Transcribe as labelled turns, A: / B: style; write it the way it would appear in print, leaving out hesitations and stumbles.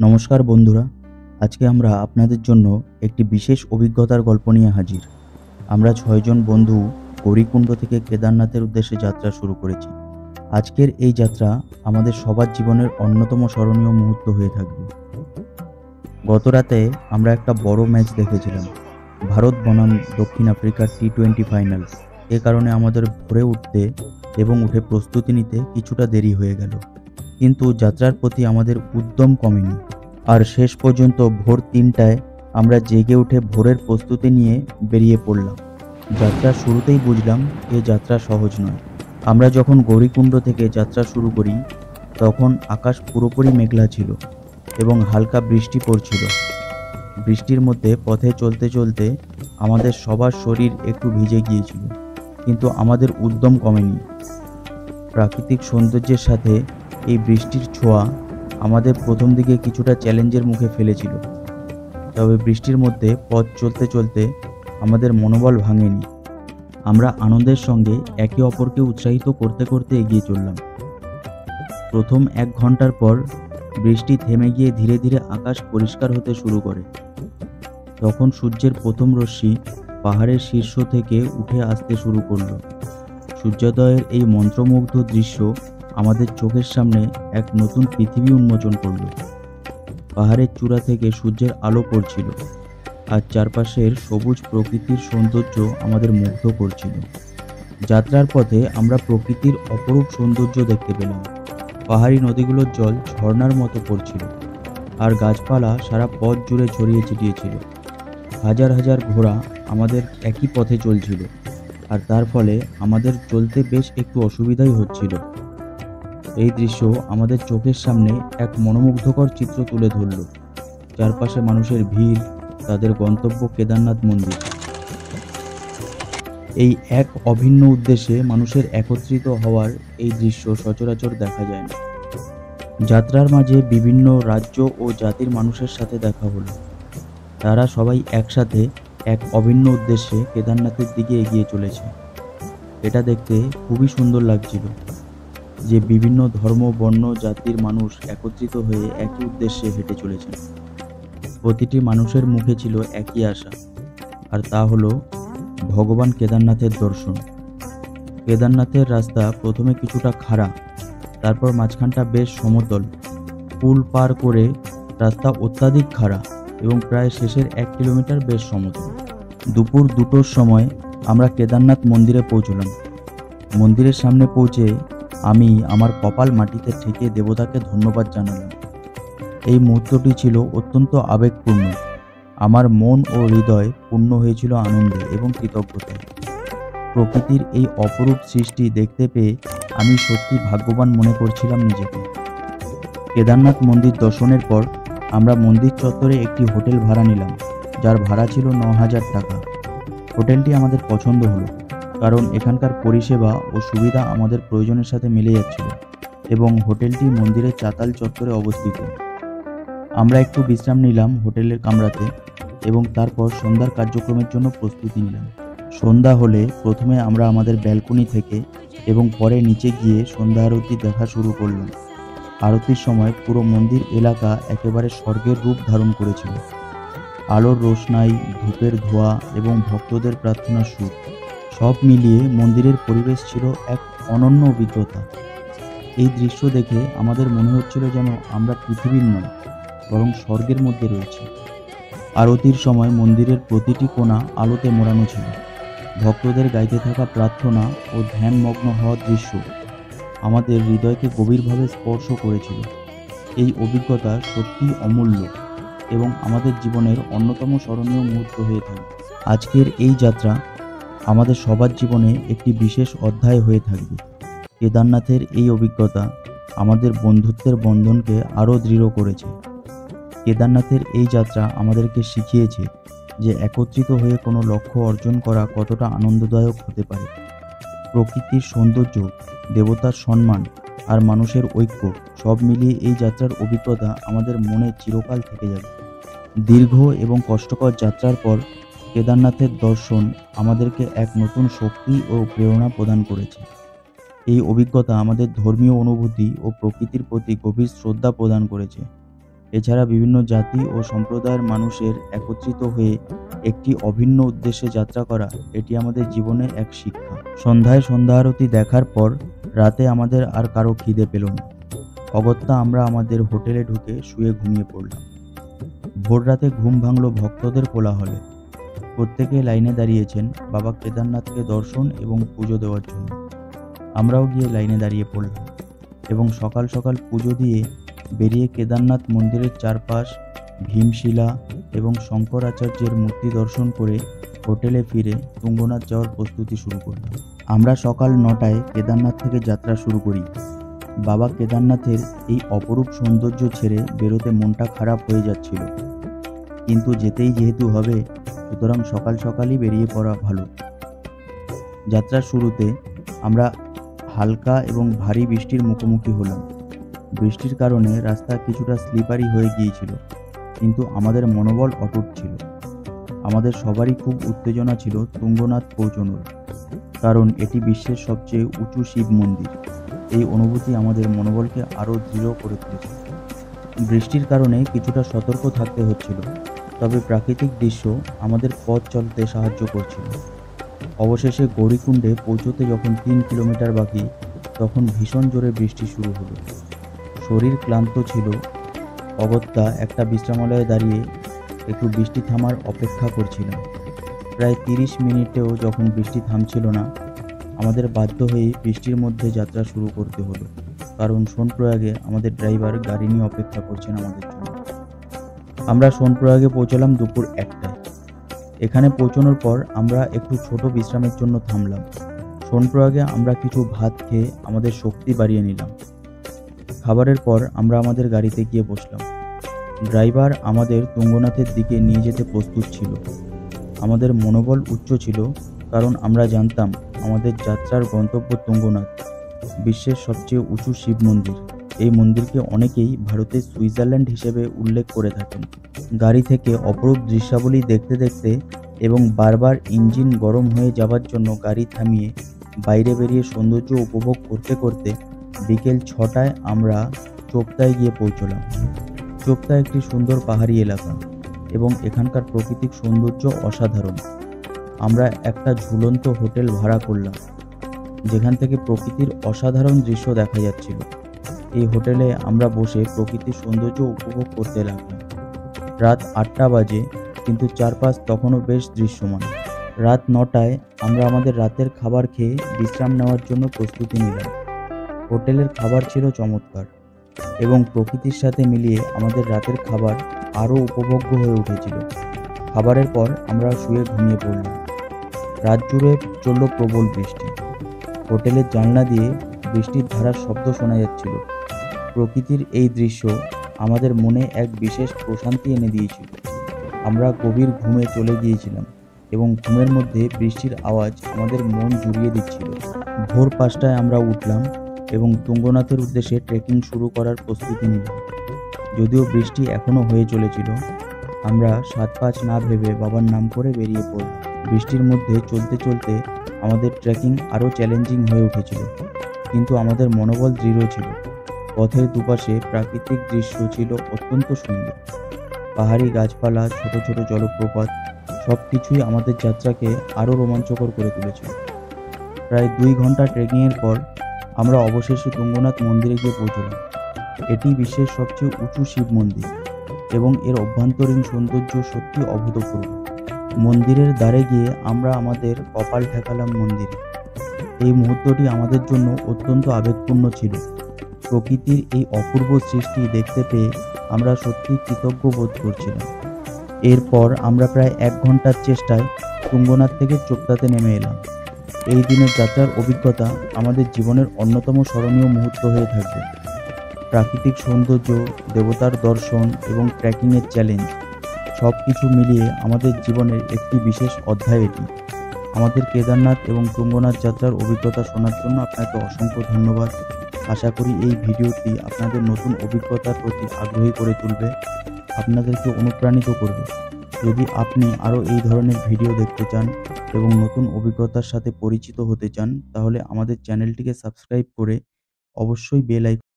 A: নমস্কার বন্ধুরা, আজকে আমরা আপনাদের জন্য একটি বিশেষ অভিজ্ঞতার গল্প নিয়ে হাজির। আমরা ৬ জন বন্ধু গৌরীকুণ্ড থেকে কেদারনাথের উদ্দেশ্যে যাত্রা শুরু করেছি। আজকের এই যাত্রা আমাদের সবার জীবনের অন্যতম স্মরণীয় মুহূর্ত হয়ে থাকবে। গত রাতে আমরা একটা বড় ম্যাচ দেখেছিলাম, ভারত বনাম দক্ষিণ আফ্রিকার টি-20 ফাইনাল। এ কারণে আমাদের ভোরে উঠতে এবং উঠে প্রস্তুতি নিতে কিছুটা দেরি হয়ে গেল, কিন্তু যাত্রার প্রতি আমাদের উদ্যম কমেনি। আর শেষ পর্যন্ত ভোর ৩টায় আমরা জেগে উঠে ভোরের প্রস্তুতি নিয়ে বেরিয়ে পড়লাম। যাত্রার শুরুতেই বুঝলাম এ যাত্রা সহজ নয়। আমরা যখন গৌরীকুণ্ড থেকে যাত্রা শুরু করি তখন আকাশ পুরোপুরি মেঘলা ছিল এবং হালকা বৃষ্টি পড়ছিল। বৃষ্টির মধ্যে পথে চলতে চলতে আমাদের সবার শরীর একটু ভিজে গিয়েছিল, কিন্তু আমাদের উদ্যম কমেনি। প্রাকৃতিক সৌন্দর্যের সাথে এই বৃষ্টির ছোঁয়া আমাদের প্রথম দিকে কিছুটা চ্যালেঞ্জের মুখে ফেলেছিল, তবে বৃষ্টির মধ্যে পথ চলতে চলতে আমাদের মনোবল ভাঙেনি। আমরা আনন্দের সঙ্গে একে অপরকে উৎসাহিত করতে করতে এগিয়ে চললাম। প্রথম ১ ঘন্টার পর বৃষ্টি থেমে গিয়ে ধীরে ধীরে আকাশ পরিষ্কার হতে শুরু করে। তখন সূর্যের প্রথম রশ্মি পাহাড়ের শীর্ষ থেকে উঠে আসতে শুরু করলো। সূর্যোদয়ের এই মন্ত্রমুগ্ধ দৃশ্য আমাদের চোখের সামনে এক নতুন পৃথিবী উন্মোচন করল। পাহাড়ের চূড়া থেকে সূর্যের আলো পড়ছিল, আর চারপাশের সবুজ প্রকৃতির সৌন্দর্য আমাদের মুগ্ধ করছিল। যাত্রার পথে আমরা প্রকৃতির অপরূপ সৌন্দর্য দেখতে পেলাম। পাহাড়ি নদীগুলোর জল ঝর্ণার মতো পড়ছিল, আর গাছপালা সারা পথ জুড়ে ছড়িয়ে ছিটিয়েছিল। হাজার হাজার ঘোড়া আমাদের একই পথে চলছিল, আর তার ফলে আমাদের চলতে বেশ একটু অসুবিধাই হচ্ছিল। এই দৃশ্য আমাদের চোখের সামনে এক মনোমুগ্ধকর চিত্র তুলে ধরল। চারপাশে মানুষের ভিড়, তাদের গন্তব্য কেদারনাথ মন্দির। এই এক অভিন্ন উদ্দেশ্যে মানুষের একত্রিত হওয়ার এই দৃশ্য সচরাচর দেখা যায় না। যাত্রার মাঝে বিভিন্ন রাজ্য ও জাতির মানুষের সাথে দেখা হলো। তারা সবাই একসাথে এক অভিন্ন উদ্দেশ্যে কেদারনাথের দিকে এগিয়ে চলেছে। এটা দেখতে খুবই সুন্দর লাগছিল যে বিভিন্ন ধর্ম, বর্ণ, জাতির মানুষ একত্রিত হয়ে একই উদ্দেশ্যে হেঁটে চলেছেন। প্রতিটি মানুষের মুখে ছিল একই আশা, আর তা হলো ভগবান কেদারনাথের দর্শন। কেদারনাথের রাস্তা প্রথমে কিছুটা খাড়া, তারপর মাঝখানটা বেশ সমতল। পুল পার করে রাস্তা অত্যাধিক খাড়া এবং প্রায় শেষের ১ কিলোমিটার বেশ সমতল। দুপুর ২টোর সময় আমরা কেদারনাথ মন্দিরে পৌঁছলাম। মন্দিরের সামনে পৌঁছে আমি আমার কপাল মাটিতে ঠেকে দেবতাকে ধন্যবাদ জানালাম। এই মুহূর্তটি ছিল অত্যন্ত আবেগপূর্ণ। আমার মন ও হৃদয় পূর্ণ হয়েছিল আনন্দে এবং কৃতজ্ঞতায়। প্রকৃতির এই অপরূপ সৃষ্টি দেখতে পেয়ে আমি সত্যি ভাগ্যবান মনে করছিলাম নিজেকে। কেদারনাথ মন্দির দর্শনের পর আমরা মন্দির চত্বরে একটি হোটেল ভাড়া নিলাম, যার ভাড়া ছিল ৯,০০০ টাকা। হোটেলটি আমাদের পছন্দ হলো, কারণ এখানকার পরিষেবা ও সুবিধা আমাদের প্রয়োজনের সাথে মিলে যাচ্ছিল, এবং হোটেলটি মন্দিরের চাতাল চত্বরে অবস্থিত। আমরা একটু বিশ্রাম নিলাম হোটেলের কামরাতে এবং তারপর সন্ধ্যার কার্যক্রমের জন্য প্রস্তুতি নিলাম। সন্ধ্যা হলে প্রথমে আমরা আমাদের ব্যালকনি থেকে এবং পরে নিচে গিয়ে সন্ধ্যা আরতি দেখা শুরু করলাম। আরতির সময় পুরো মন্দির এলাকা একেবারে স্বর্গের রূপ ধারণ করেছিল। আলোর রোশনাই, ধূপের ধোঁয়া এবং ভক্তদের প্রার্থনার সুর, সব মিলিয়ে মন্দিরের পরিবেশ ছিল এক অনন্য অভিজ্ঞতা। এই দৃশ্য দেখে আমাদের মনে হচ্ছিল যেন আমরা পৃথিবীর নয়, বরং স্বর্গের মধ্যে রয়েছি। আরতির সময় মন্দিরের প্রতিটি কোণা আলোতে মোড়ানো ছিল। ভক্তদের গাইতে থাকা প্রার্থনা ও ধ্যানমগ্ন হওয়ার দৃশ্য আমাদের হৃদয়কে গভীরভাবে স্পর্শ করেছিল। এই অভিজ্ঞতা সত্যিই অমূল্য এবং আমাদের জীবনের অন্যতম স্মরণীয় মুহূর্ত হয়ে থাকে। আজকের এই যাত্রা আমাদের সবার জীবনে একটি বিশেষ অধ্যায় হয়ে থাকবে। কেদারনাথের এই অভিজ্ঞতা আমাদের বন্ধুত্বের বন্ধনকে আরও দৃঢ় করেছে। কেদারনাথের এই যাত্রা আমাদেরকে শিখিয়েছে যে একত্রিত হয়ে কোনো লক্ষ্য অর্জন করা কতটা আনন্দদায়ক হতে পারে। প্রকৃতির সৌন্দর্য, দেবতার সম্মান আর মানুষের ঐক্য সব মিলিয়ে এই যাত্রার অভিজ্ঞতা আমাদের মনে চিরকাল থেকে যাবে। দীর্ঘ এবং কষ্টকর যাত্রার পর কেদারনাথের দর্শন আমাদেরকে এক নতুন শক্তি ও প্রেরণা প্রদান করেছে। এই অভিজ্ঞতা আমাদের ধর্মীয় অনুভূতি ও প্রকৃতির প্রতি গভীর শ্রদ্ধা প্রদান করেছে। এছাড়া বিভিন্ন জাতি ও সম্প্রদায়ের মানুষের একত্রিত হয়ে একটি অভিন্ন উদ্দেশ্যে যাত্রা করা, এটি আমাদের জীবনে এক শিক্ষা। সন্ধ্যায় সন্ধ্যা আরতি দেখার পর রাতে আমাদের আর কারো খিদে পেল না। অগত্যা আমরা আমাদের হোটেলে ঢুকে শুয়ে ঘুমিয়ে পড়লাম। ভোর রাতে ঘুম ভাঙল ভক্তদের কোলাহলে। প্রত্যেকে লাইনে দাঁড়িয়েছেন বাবা কেদারনাথকে দর্শন এবং পুজো দেওয়ার জন্য। আমরাও গিয়ে লাইনে দাঁড়িয়ে পড়লাম এবং সকাল সকাল পুজো দিয়ে বেরিয়ে কেদারনাথ মন্দিরের চারপাশ, ভীমশিলা এবং শঙ্করাচার্যের মূর্তি দর্শন করে হোটেলে ফিরে তুঙ্গনাথ যাওয়ার প্রস্তুতি শুরু করলাম। আমরা সকাল 9টায় কেদারনাথ থেকে যাত্রা শুরু করি। বাবা কেদারনাথের এই অপরূপ সৌন্দর্য ছেড়ে বেরোতে মনটা খারাপ হয়ে যাচ্ছিল, কিন্তু যেতেই যেহেতু হবে সুতরাং সকাল সকালই বেরিয়ে পড়া ভালো। যাত্রার শুরুতে আমরা হালকা এবং ভারী বৃষ্টির মুখোমুখি হলাম। বৃষ্টির কারণে রাস্তা কিছুটা স্লিপারি হয়ে গিয়েছিল, কিন্তু আমাদের মনোবল অটুট ছিল। আমাদের সবারই খুব উত্তেজনা ছিল তুঙ্গনাথ পৌঁছানোর, কারণ এটি বিশ্বের সবচেয়ে উঁচু শিব মন্দির। এই অনুভূতি আমাদের মনোবলকে আরও দৃঢ় করে তুলেছিল। বৃষ্টির কারণে কিছুটা সতর্ক থাকতে হচ্ছিল, তবে প্রাকৃতিক দৃশ্য আমাদের পথ চলতে সাহায্য করছিল। অবশেষে গৌরীকুণ্ডে পৌঁছতে যখন 3 কিলোমিটার বাকি, তখন ভীষণ জোরে বৃষ্টি শুরু হলো। শরীর ক্লান্ত ছিল। অগত্যা একটা বিশ্রামালয়ে দাঁড়িয়ে একটু বৃষ্টি থামার অপেক্ষা করছিলাম। প্রায় 30 মিনিটেও যখন বৃষ্টি থামছিল না, আমাদের বাধ্য হয়ে বৃষ্টির মধ্যে যাত্রা শুরু করতে হলো, কারণ সোনপ্রয়াগে আমাদের ড্রাইভার গাড়ি নিয়ে অপেক্ষা করছেন আমাদের জন্য। আমরা সোনপ্রয়াগে পৌঁছলাম দুপুর 1টায়। এখানে পৌঁছানোর পর আমরা একটু ছোট বিশ্রামের জন্য থামলাম। সোনপ্রয়াগে আমরা কিছু ভাত খেয়ে আমাদের শক্তি বাড়িয়ে নিলাম। খাবারের পর আমরা আমাদের গাড়িতে গিয়ে বসলাম। ড্রাইভার আমাদের তুঙ্গনাথের দিকে নিয়ে যেতে প্রস্তুত ছিল। আমাদের মনোবল উচ্চ ছিল, কারণ আমরা জানতাম আমাদের যাত্রার গন্তব্য তুঙ্গনাথ, বিশ্বের সবচেয়ে উঁচু শিব মন্দির। এই মন্দিরকে অনেকেই ভারতের সুইজারল্যান্ড হিসেবে উল্লেখ করে থাকেন। গাড়ি থেকে অপরূপ দৃশ্যাবলী দেখতে দেখতে এবং বারবার ইঞ্জিন গরম হয়ে যাওয়ার জন্য গাড়ি থামিয়ে বাইরে বেরিয়ে সৌন্দর্য উপভোগ করতে করতে বিকেল 6টায় আমরা চোপতায় গিয়ে পৌঁছলাম। চোপতা একটি সুন্দর পাহাড়ি এলাকা এবং এখানকার প্রাকৃতিক সৌন্দর্য অসাধারণ। আমরা একটা ঝুলন্ত হোটেল ভাড়া করলাম, যেখান থেকে প্রকৃতির অসাধারণ দৃশ্য দেখা যাচ্ছিল। এই হোটেলে আমরা বসে প্রকৃতির সৌন্দর্য উপভোগ করতে লাগলাম। রাত 8টা বাজে, কিন্তু চারপাশ তখনও বেশ দৃশ্যমান। রাত 9টায় আমরা আমাদের রাতের খাবার খেয়ে বিশ্রাম নেওয়ার জন্য প্রস্তুতি নিলাম। হোটেলের খাবার ছিল চমৎকার এবং প্রকৃতির সাথে মিলিয়ে আমাদের রাতের খাবার আরও উপভোগ্য হয়ে উঠেছিল। খাবারের পর আমরা শুয়ে ঘুমিয়ে পড়লাম। রাত জুড়ে চলল প্রবল বৃষ্টি। হোটেলের জানলা দিয়ে বৃষ্টির ধারার শব্দ শোনা যাচ্ছিল। প্রকৃতির এই দৃশ্য আমাদের মনে এক বিশেষ প্রশান্তি এনে দিয়েছিল। আমরা গভীর ঘুমে চলে গিয়েছিলাম এবং ঘুমের মধ্যে বৃষ্টির আওয়াজ আমাদের মন জুড়িয়ে দিচ্ছিল। ভোর 5টায় আমরা উঠলাম এবং তুঙ্গনাথের উদ্দেশ্যে ট্রেকিং শুরু করার প্রস্তুতি নিলাম। যদিও বৃষ্টি এখনও হয়ে চলেছিল, আমরা 7-5 না ভেবে বাবার নাম করে বেরিয়ে পড়লাম। বৃষ্টির মধ্যে চলতে চলতে আমাদের ট্রেকিং আরও চ্যালেঞ্জিং হয়ে উঠেছিল, কিন্তু আমাদের মনোবল দৃঢ় ছিল। পথের দুপাশে প্রাকৃতিক দৃশ্য ছিল অত্যন্ত সুন্দর। পাহাড়ি গাছপালা, ছোট ছোট জলপ্রপাত, সব কিছুই আমাদের যাত্রাকে আরও রোমাঞ্চকর করে তুলেছিল। প্রায় 2 ঘন্টা ট্রেকিংয়ের পর আমরা অবশেষে তুঙ্গনাথ মন্দিরে গিয়ে পৌঁছলাম। এটি বিশ্বের সবচেয়ে উঁচু শিব মন্দির এবং এর অভ্যন্তরীণ সৌন্দর্য সত্যি অভূতপূর্ব। মন্দিরের দ্বারে গিয়ে আমরা আমাদের কপাল ঠেকালাম মন্দিরে। এই মুহূর্তটি আমাদের জন্য অত্যন্ত আবেগপূর্ণ ছিল। প্রকৃতির এই অপূর্ব সৃষ্টি দেখতে পেয়ে আমরা সত্যি কৃতজ্ঞ বোধ করছিলাম। এরপর আমরা প্রায় 1 ঘন্টার চেষ্টায় তুঙ্গনাথ থেকে চোপতাতে নেমে এলাম। এই দিনের যাত্রার অভিজ্ঞতা আমাদের জীবনের অন্যতম স্মরণীয় মুহূর্ত হয়ে থাকবে। প্রাকৃতিক সৌন্দর্য, দেবতার দর্শন এবং ট্রেকিংয়ের চ্যালেঞ্জ, সব কিছু মিলিয়ে আমাদের জীবনের একটি বিশেষ অধ্যায় এটি। আমাদের কেদারনাথ এবং তুঙ্গনাথ যাত্রার অভিজ্ঞতা শোনার জন্য আপনাকে অসংখ্য ধন্যবাদ। আশা করি এই ভিডিওটি আপনাদের নতুন অভিজ্ঞতার প্রতি আগ্রহী করে তুলবে, আপনাদেরকে অনুপ্রাণিত করবে। যদি আপনি আরও এই ধরনের ভিডিও দেখতে চান এবং নতুন অভিজ্ঞতার সাথে পরিচিত হতে চান, তাহলে আমাদের চ্যানেলটিকে সাবস্ক্রাইব করে অবশ্যই বেল আইকন